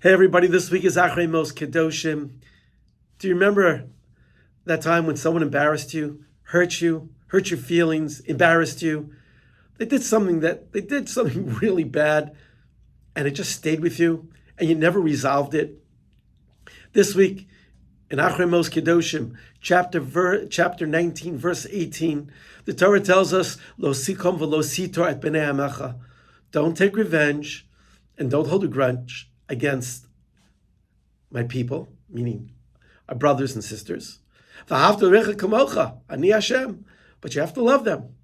Hey everybody, this week is Achrei Kedoshim. Do you remember that time when someone embarrassed you, hurt your feelings, embarrassed you? They did something really bad and it just stayed with you and you never resolved it. This week in Achrei Kedoshim, chapter 19, verse 18, the Torah tells us, Lo sikom v'lo sitor et bnei amecha. Don't take revenge and don't hold a grudge against my people, meaning our brothers and sisters. But you have to love them.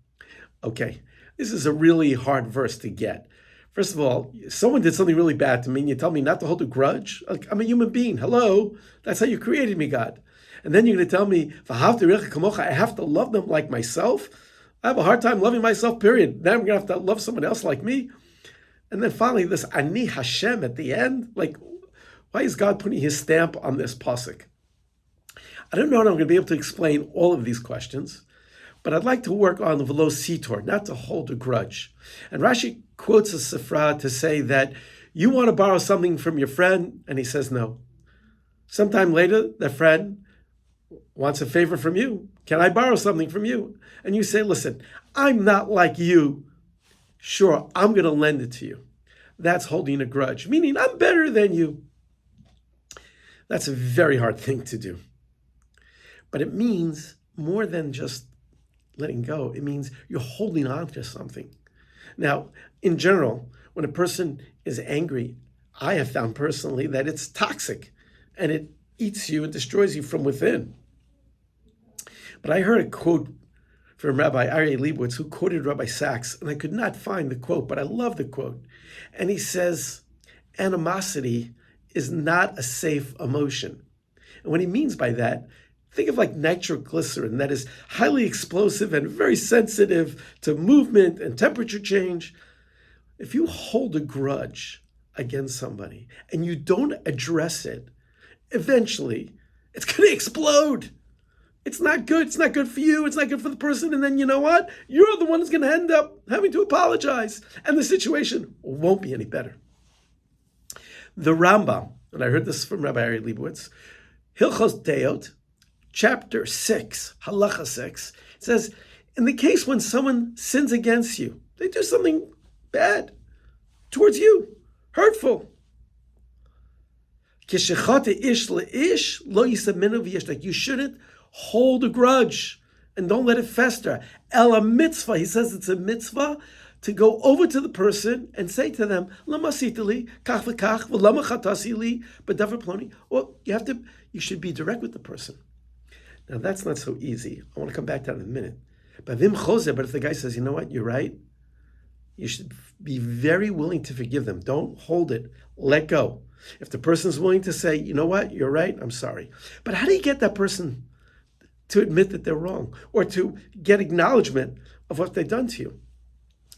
Okay, this is a really hard verse to get. First of all, someone did something really bad to me and you tell me not to hold a grudge? Like, I'm a human being. Hello? That's how you created me, God. And then you're going to tell me, I have to love them like myself? I have a hard time loving myself, period. Then I'm going to have to love someone else like me? And then finally, this Ani Hashem at the end. Like, why is God putting his stamp on this pasuk? I don't know if I'm going to be able to explain all of these questions, but I'd like to work on the velo sitor, not to hold a grudge. And Rashi quotes a Sifra to say that you want to borrow something from your friend, and he says no. Sometime later, the friend wants a favor from you. Can I borrow something from you? And you say, listen, I'm not like you. Sure, I'm going to lend it to you. That's holding a grudge, meaning I'm better than you. That's a very hard thing to do. But it means more than just letting go. It means you're holding on to something. Now, in general, when a person is angry, I have found personally that it's toxic and it eats you and destroys you from within. But I heard a quote from Rabbi Achrei who quoted Rabbi Sachs, and I could not find the quote, but I love the quote. And he says, animosity is not a safe emotion. And what he means by that, think of like nitroglycerin that is highly explosive and very sensitive to movement and temperature change. If you hold a grudge against somebody and you don't address it, eventually it's going to explode. It's not good. It's not good for you. It's not good for the person. And then you know what? You're the one who's going to end up having to apologize. And the situation won't be any better. The Rambam, and I heard this from Rabbi Achrei Hilchos Deot, chapter 6, halacha 6, it says, in the case when someone sins against you, they do something bad towards you, hurtful. Like you shouldn't hold a grudge and don't let it fester. A mitzvah, he says it's a mitzvah to go over to the person and say to them, Lama sitali, kach v'kach, v'lama chatasi li, b'davar ploni. Well, you should be direct with the person. Now that's not so easy. I want to come back to that in a minute. But if the guy says, you know what, you're right, you should be very willing to forgive them. Don't hold it. Let go. If the person's willing to say, you know what, you're right, I'm sorry. But how do you get that person to admit that they're wrong or to get acknowledgement of what they've done to you?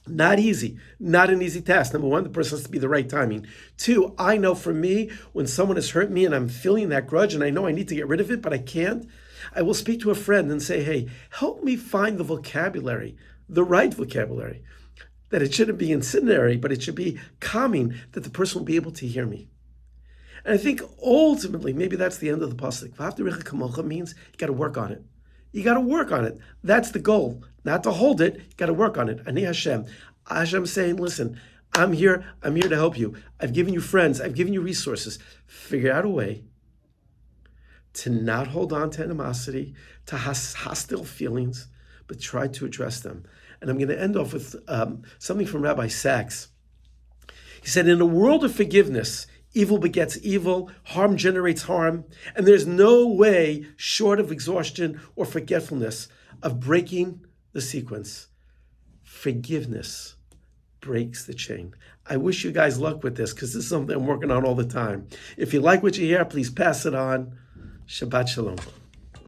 Not easy. Not an easy task. Number one, the person has to be the right timing. Two, I know for me, when someone has hurt me and I'm feeling that grudge and I know I need to get rid of it, but I can't, I will speak to a friend and say, hey, help me find the vocabulary, the right vocabulary, that it shouldn't be incendiary, but it should be calming, that the person will be able to hear me. And I think ultimately, maybe that's the end of the pasuk. V'ahavta means you got to work on it. You got to work on it. That's the goal. Not to hold it, you got to work on it. Ani Hashem. Hashem's saying, listen, I'm here to help you. I've given you friends. I've given you resources. Figure out a way to not hold on to animosity, to hostile feelings, but try to address them. And I'm going to end off with something from Rabbi Sachs. He said, in a world of forgiveness, evil begets evil, harm generates harm, and there's no way short of exhaustion or forgetfulness of breaking the sequence. Forgiveness breaks the chain. I wish you guys luck with this because this is something I'm working on all the time. If you like what you hear, please pass it on. Shabbat Shalom.